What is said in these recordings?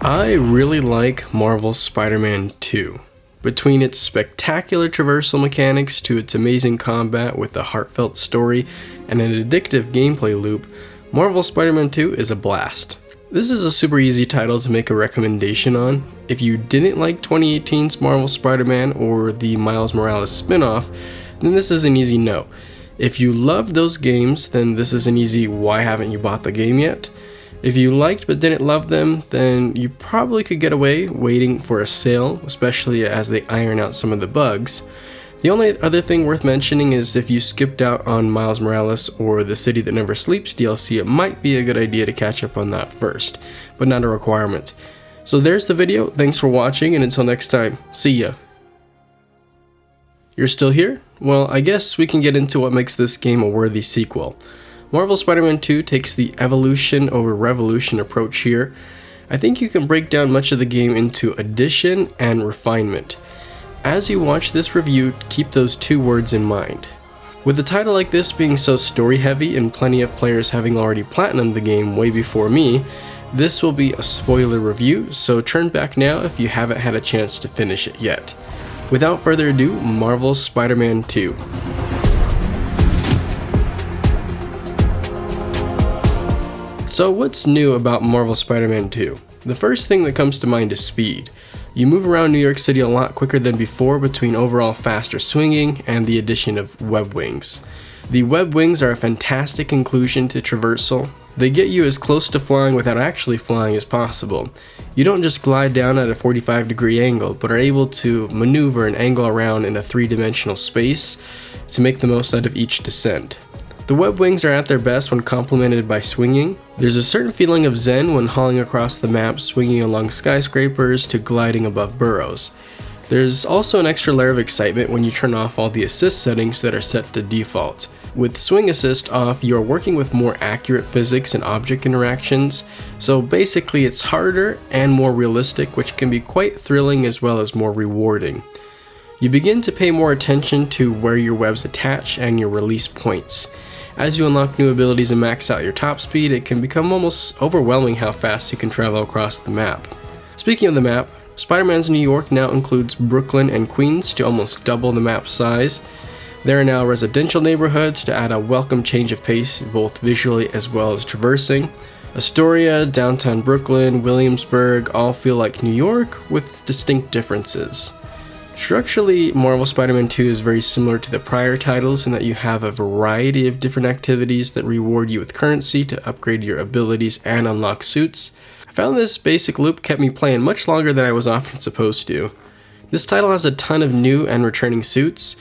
I really like Marvel's Spider-Man 2. Between its spectacular traversal mechanics to its amazing combat with a heartfelt story and an addictive gameplay loop, Marvel's Spider-Man 2 is a blast. This is a super easy title to make a recommendation on. If you didn't like 2018's Marvel Spider-Man or the Miles Morales spin-off, then this is an easy no. If you loved those games, then this is an easy why haven't you bought the game yet? If you liked but didn't love them, then you probably could get away waiting for a sale, especially as they iron out some of the bugs. The only other thing worth mentioning is if you skipped out on Miles Morales or the City That Never Sleeps DLC, it might be a good idea to catch up on that first, but not a requirement. So there's the video, thanks for watching, and until next time, see ya. You're still here? Well, I guess we can get into what makes this game a worthy sequel. Marvel Spider-Man 2 takes the evolution over revolution approach here. I think you can break down much of the game into addition and refinement. As you watch this review, keep those two words in mind. With a title like this being so story heavy and plenty of players having already platinumed the game way before me, this will be a spoiler review, so turn back now if you haven't had a chance to finish it yet. Without further ado, Marvel's Spider-Man 2. So what's new about Marvel Spider-Man 2? The first thing that comes to mind is speed. You move around New York City a lot quicker than before between overall faster swinging and the addition of web wings. The web wings are a fantastic inclusion to traversal. They get you as close to flying without actually flying as possible. You don't just glide down at a 45-degree angle, but are able to maneuver and angle around in a three-dimensional space to make the most out of each descent. The web wings are at their best when complemented by swinging. There's a certain feeling of zen when hauling across the map, swinging along skyscrapers to gliding above burrows. There's also an extra layer of excitement when you turn off all the assist settings that are set to default. With swing assist off, you're working with more accurate physics and object interactions, so basically it's harder and more realistic, which can be quite thrilling as well as more rewarding. You begin to pay more attention to where your webs attach and your release points. As you unlock new abilities and max out your top speed, it can become almost overwhelming how fast you can travel across the map. Speaking of the map, Spider-Man's New York now includes Brooklyn and Queens to almost double the map size. There are now residential neighborhoods to add a welcome change of pace, both visually as well as traversing. Astoria, downtown Brooklyn, Williamsburg all feel like New York with distinct differences. Structurally, Marvel Spider-Man 2 is very similar to the prior titles in that you have a variety of different activities that reward you with currency to upgrade your abilities and unlock suits. I found this basic loop kept me playing much longer than I was often supposed to. This title has a ton of new and returning suits.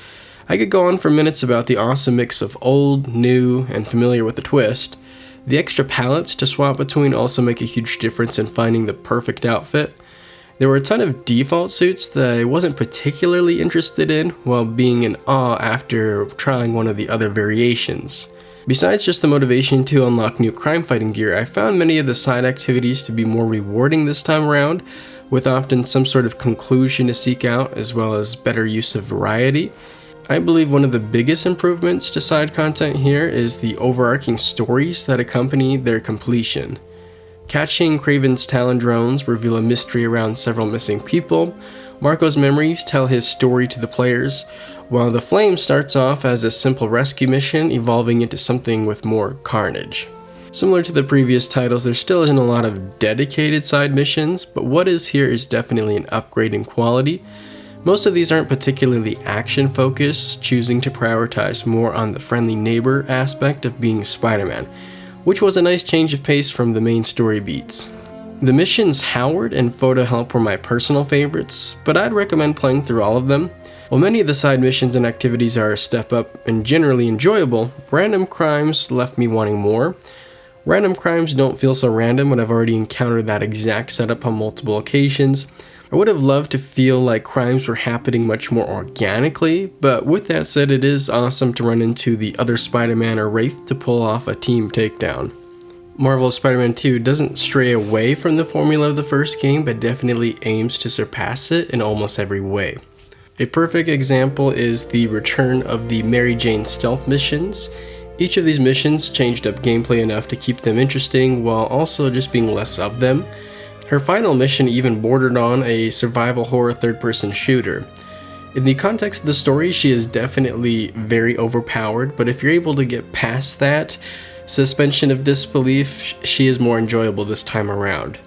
I could go on for minutes about the awesome mix of old, new, and familiar with a twist. The extra palettes to swap between also make a huge difference in finding the perfect outfit. There were a ton of default suits that I wasn't particularly interested in, while being in awe after trying one of the other variations. Besides just the motivation to unlock new crime fighting gear, I found many of the side activities to be more rewarding this time around, with often some sort of conclusion to seek out, as well as better use of variety. I believe one of the biggest improvements to side content here is the overarching stories that accompany their completion. Catching Kraven's Talon drones reveal a mystery around several missing people. Marco's memories tell his story to the players, while The Flame starts off as a simple rescue mission, evolving into something with more carnage. Similar to the previous titles, there still isn't a lot of dedicated side missions, but what is here is definitely an upgrade in quality. Most of these aren't particularly action-focused, choosing to prioritize more on the friendly neighbor aspect of being Spider-Man, which was a nice change of pace from the main story beats. The missions Howard and Photo Help were my personal favorites, but I'd recommend playing through all of them. While many of the side missions and activities are a step up and generally enjoyable, random crimes left me wanting more. Random crimes don't feel so random when I've already encountered that exact setup on multiple occasions. I would have loved to feel like crimes were happening much more organically, but with that said, it is awesome to run into the other Spider-Man or Wraith to pull off a team takedown. Marvel's Spider-Man 2 doesn't stray away from the formula of the first game, but definitely aims to surpass it in almost every way. A perfect example is the return of the Mary Jane stealth missions. Each of these missions changed up gameplay enough to keep them interesting while also just being less of them. Her final mission even bordered on a survival horror third-person shooter. In the context of the story, she is definitely very overpowered, but if you're able to get past that suspension of disbelief, she is more enjoyable this time around.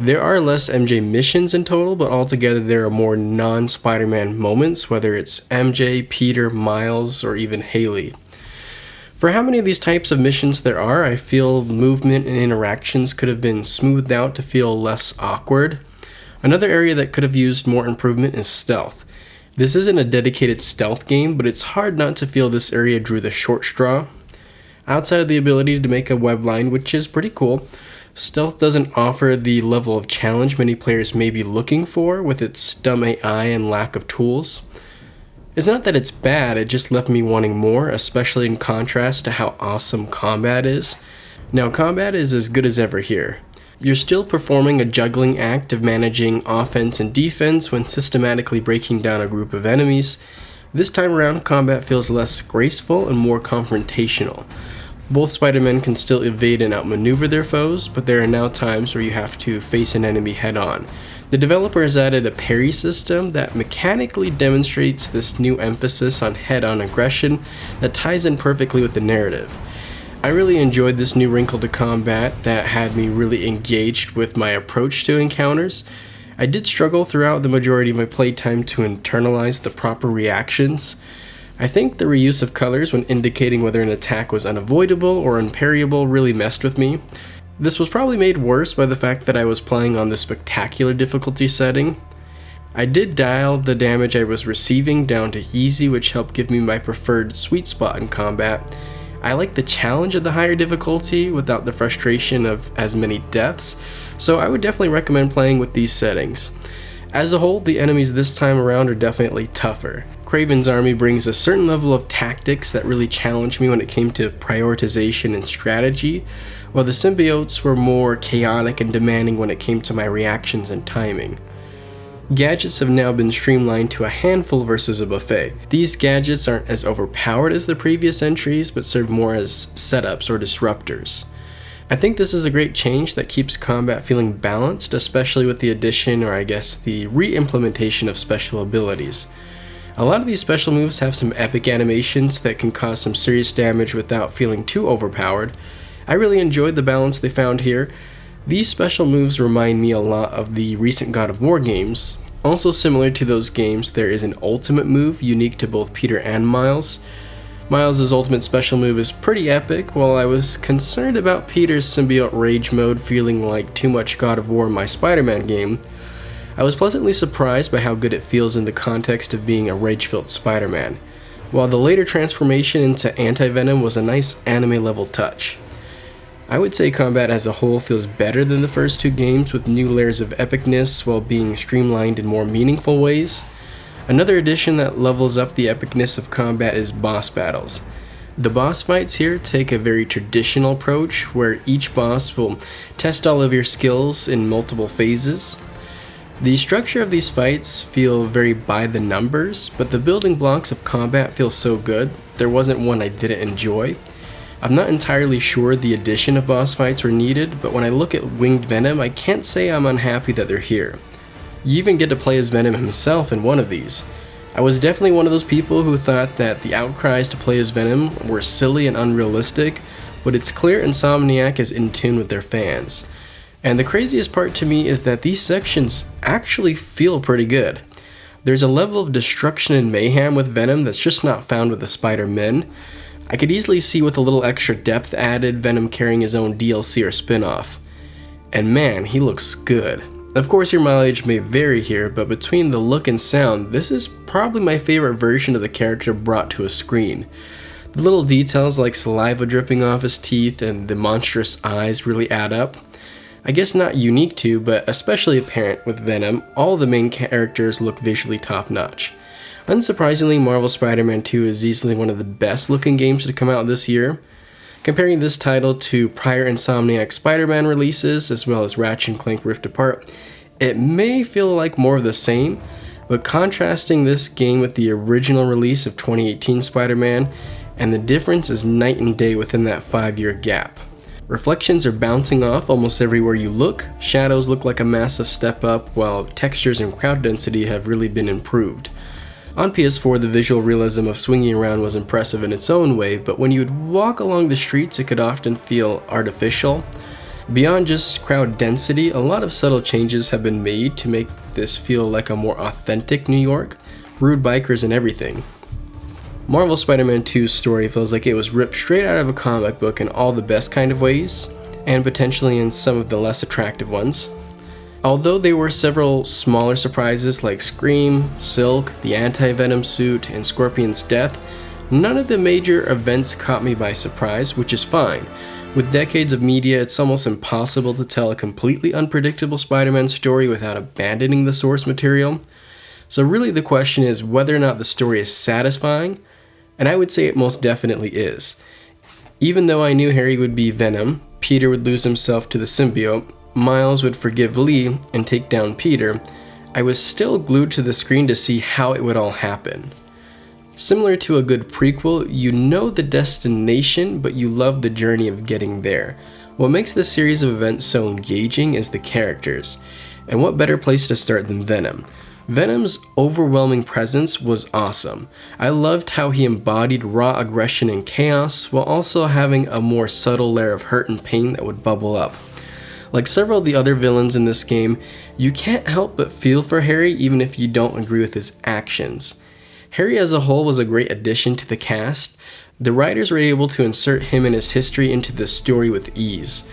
There are less MJ missions in total, but altogether there are more non-Spider-Man moments, whether it's MJ, Peter, Miles, or even Haley. For how many of these types of missions there are, I feel movement and interactions could have been smoothed out to feel less awkward. Another area that could have used more improvement is stealth. This isn't a dedicated stealth game, but it's hard not to feel this area drew the short straw. Outside of the ability to make a web line, which is pretty cool, stealth doesn't offer the level of challenge many players may be looking for with its dumb AI and lack of tools. It's not that it's bad, it just left me wanting more, especially in contrast to how awesome combat is. Now, combat is as good as ever here. You're still performing a juggling act of managing offense and defense when systematically breaking down a group of enemies. This time around, combat feels less graceful and more confrontational. Both Spider-Men can still evade and outmaneuver their foes, but there are now times where you have to face an enemy head-on. The developer has added a parry system that mechanically demonstrates this new emphasis on head-on aggression that ties in perfectly with the narrative. I really enjoyed this new wrinkle to combat that had me really engaged with my approach to encounters. I did struggle throughout the majority of my playtime to internalize the proper reactions. I think the reuse of colors when indicating whether an attack was unavoidable or unparryable really messed with me. This was probably made worse by the fact that I was playing on the spectacular difficulty setting. I did dial the damage I was receiving down to easy, which helped give me my preferred sweet spot in combat. I like the challenge of the higher difficulty without the frustration of as many deaths, so I would definitely recommend playing with these settings. As a whole, the enemies this time around are definitely tougher. Kraven's army brings a certain level of tactics that really challenged me when it came to prioritization and strategy, while the symbiotes were more chaotic and demanding when it came to my reactions and timing. Gadgets have now been streamlined to a handful versus a buffet. These gadgets aren't as overpowered as the previous entries, but serve more as setups or disruptors. I think this is a great change that keeps combat feeling balanced, especially with the addition, or I guess the re-implementation of special abilities. A lot of these special moves have some epic animations that can cause some serious damage without feeling too overpowered. I really enjoyed the balance they found here. These special moves remind me a lot of the recent God of War games. Also similar to those games, there is an ultimate move unique to both Peter and Miles. Miles' ultimate special move is pretty epic, while I was concerned about Peter's symbiote rage mode feeling like too much God of War in my Spider-Man game. I was pleasantly surprised by how good it feels in the context of being a rage-filled Spider-Man, while the later transformation into Anti-Venom was a nice anime-level touch. I would say combat as a whole feels better than the first two games, with new layers of epicness while being streamlined in more meaningful ways. Another addition that levels up the epicness of combat is boss battles. The boss fights here take a very traditional approach, where each boss will test all of your skills in multiple phases. The structure of these fights feel very by the numbers, but the building blocks of combat feel so good, there wasn't one I didn't enjoy. I'm not entirely sure the addition of boss fights were needed, but when I look at Winged Venom, I can't say I'm unhappy that they're here. You even get to play as Venom himself in one of these. I was definitely one of those people who thought that the outcries to play as Venom were silly and unrealistic, but it's clear Insomniac is in tune with their fans. And the craziest part to me is that these sections actually feel pretty good. There's a level of destruction and mayhem with Venom that's just not found with the Spider-Men. I could easily see with a little extra depth added, Venom carrying his own DLC or spin-off. And man, he looks good. Of course, your mileage may vary here, but between the look and sound, this is probably my favorite version of the character brought to a screen. The little details like saliva dripping off his teeth and the monstrous eyes really add up. I guess not unique to, but especially apparent with Venom, all the main characters look visually top-notch. Unsurprisingly, Marvel Spider-Man 2 is easily one of the best looking games to come out this year. Comparing this title to prior Insomniac Spider-Man releases, as well as Ratchet & Clank Rift Apart, it may feel like more of the same, but contrasting this game with the original release of 2018 Spider-Man, and the difference is night and day within that 5-year gap. Reflections are bouncing off almost everywhere you look, shadows look like a massive step up, while textures and crowd density have really been improved. On PS4, the visual realism of swinging around was impressive in its own way, but when you would walk along the streets it could often feel artificial. Beyond just crowd density, a lot of subtle changes have been made to make this feel like a more authentic New York, rude bikers and everything. Marvel Spider-Man 2's story feels like it was ripped straight out of a comic book in all the best kind of ways, and potentially in some of the less attractive ones. Although there were several smaller surprises like Scream, Silk, the anti-Venom suit, and Scorpion's death, none of the major events caught me by surprise, which is fine. With decades of media, it's almost impossible to tell a completely unpredictable Spider-Man story without abandoning the source material. So really the question is whether or not the story is satisfying, and I would say it most definitely is. Even though I knew Harry would be Venom, Peter would lose himself to the symbiote, Miles would forgive Lee and take down Peter, I was still glued to the screen to see how it would all happen. Similar to a good prequel, you know the destination, but you love the journey of getting there. What makes this series of events so engaging is the characters, and what better place to start than Venom? Venom's overwhelming presence was awesome. I loved how he embodied raw aggression and chaos, while also having a more subtle layer of hurt and pain that would bubble up. Like several of the other villains in this game, you can't help but feel for Harry even if you don't agree with his actions. Harry as a whole was a great addition to the cast. The writers were able to insert him and his history into the story with ease.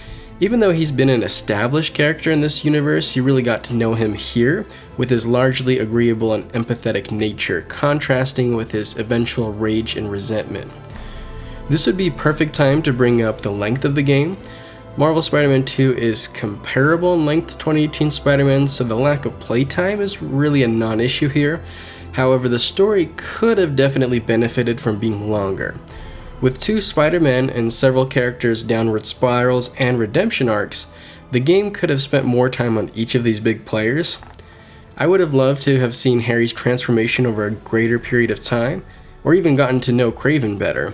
Even though he's been an established character in this universe, you really got to know him here, with his largely agreeable and empathetic nature, contrasting with his eventual rage and resentment. This would be perfect time to bring up the length of the game. Marvel Spider-Man 2 is comparable in length to 2018 Spider-Man, so the lack of playtime is really a non-issue here. However, the story could have definitely benefited from being longer. With 2 Spider-Man and several characters' downward spirals and redemption arcs, the game could have spent more time on each of these big players. I would have loved to have seen Harry's transformation over a greater period of time, or even gotten to know Kraven better.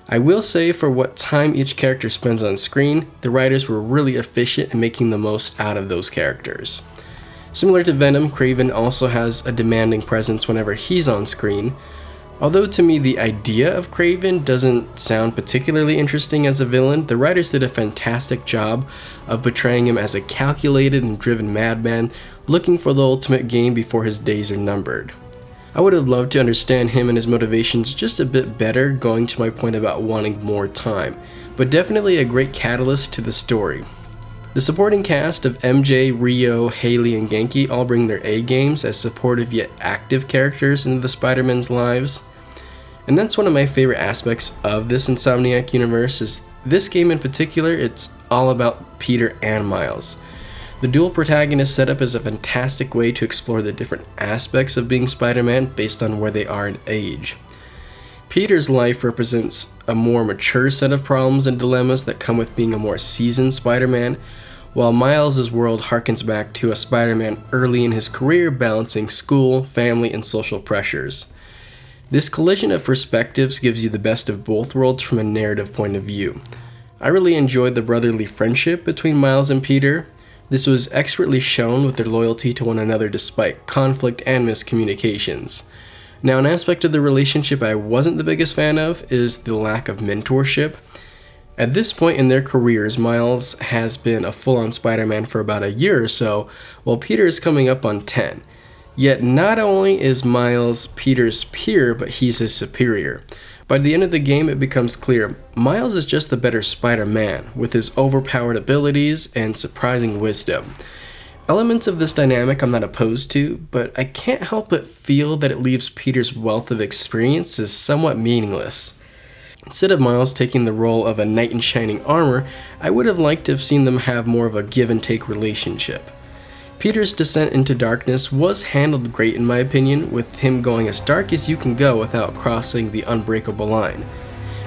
I will say for what time each character spends on screen, the writers were really efficient in making the most out of those characters. Similar to Venom, Kraven also has a demanding presence whenever he's on screen. Although to me the idea of Kraven doesn't sound particularly interesting as a villain, the writers did a fantastic job of portraying him as a calculated and driven madman looking for the ultimate game before his days are numbered. I would have loved to understand him and his motivations just a bit better, going to my point about wanting more time, but definitely a great catalyst to the story. The supporting cast of MJ, Rio, Haley, and Genki all bring their A games as supportive yet active characters into the Spider-Man's lives. And that's one of my favorite aspects of this Insomniac universe, is this game in particular, it's all about Peter and Miles. The dual protagonist setup is a fantastic way to explore the different aspects of being Spider-Man based on where they are in age. Peter's life represents a more mature set of problems and dilemmas that come with being a more seasoned Spider-Man, while Miles' world harkens back to a Spider-Man early in his career balancing school, family, and social pressures. This collision of perspectives gives you the best of both worlds from a narrative point of view. I really enjoyed the brotherly friendship between Miles and Peter. This was expertly shown with their loyalty to one another despite conflict and miscommunications. Now, an aspect of the relationship I wasn't the biggest fan of is the lack of mentorship. At this point in their careers, Miles has been a full-on Spider-Man for about a year or so, while Peter is coming up on 10. Yet not only is Miles Peter's peer, but he's his superior. By the end of the game, it becomes clear Miles is just the better Spider-Man, with his overpowered abilities and surprising wisdom. Elements of this dynamic I'm not opposed to, but I can't help but feel that it leaves Peter's wealth of experience as somewhat meaningless. Instead of Miles taking the role of a knight in shining armor, I would have liked to have seen them have more of a give-and-take relationship. Peter's descent into darkness was handled great in my opinion, with him going as dark as you can go without crossing the unbreakable line.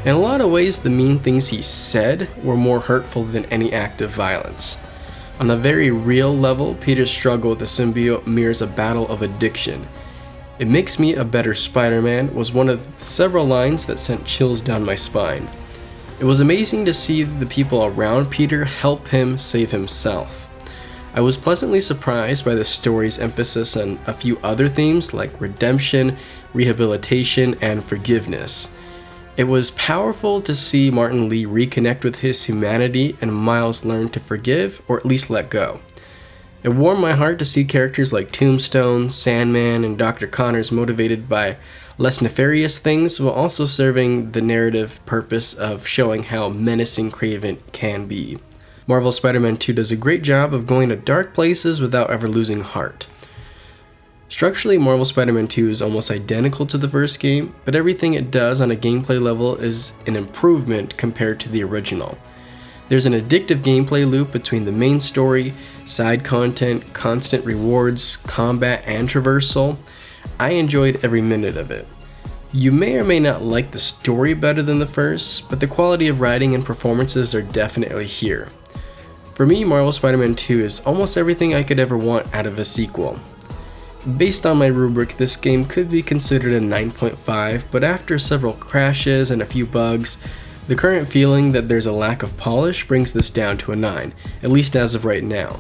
In a lot of ways, the mean things he said were more hurtful than any act of violence. On a very real level, Peter's struggle with the symbiote mirrors a battle of addiction. "It makes me a better Spider-Man" was one of several lines that sent chills down my spine. It was amazing to see the people around Peter help him save himself. I was pleasantly surprised by the story's emphasis on a few other themes like redemption, rehabilitation, and forgiveness. It was powerful to see Martin Lee reconnect with his humanity and Miles learn to forgive or at least let go. It warmed my heart to see characters like Tombstone, Sandman, and Dr. Connors motivated by less nefarious things while also serving the narrative purpose of showing how menacing Kraven can be. Marvel Spider-Man 2 does a great job of going to dark places without ever losing heart. Structurally, Marvel Spider-Man 2 is almost identical to the first game, but everything it does on a gameplay level is an improvement compared to the original. There's an addictive gameplay loop between the main story, side content, constant rewards, combat, and traversal. I enjoyed every minute of it. You may or may not like the story better than the first, but the quality of writing and performances are definitely here. For me, Marvel Spider-Man 2 is almost everything I could ever want out of a sequel. Based on my rubric, this game could be considered a 9.5, but after several crashes and a few bugs, the current feeling that there's a lack of polish brings this down to a 9, at least as of right now.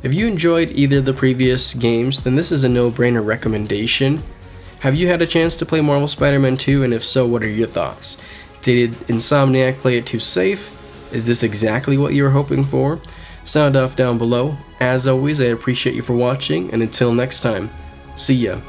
If you enjoyed either of the previous games, then this is a no-brainer recommendation. Have you had a chance to play Marvel Spider-Man 2, and if so, what are your thoughts? Did Insomniac play it too safe? Is this exactly what you were hoping for? Sound off down below. As always, I appreciate you for watching, and until next time, see ya.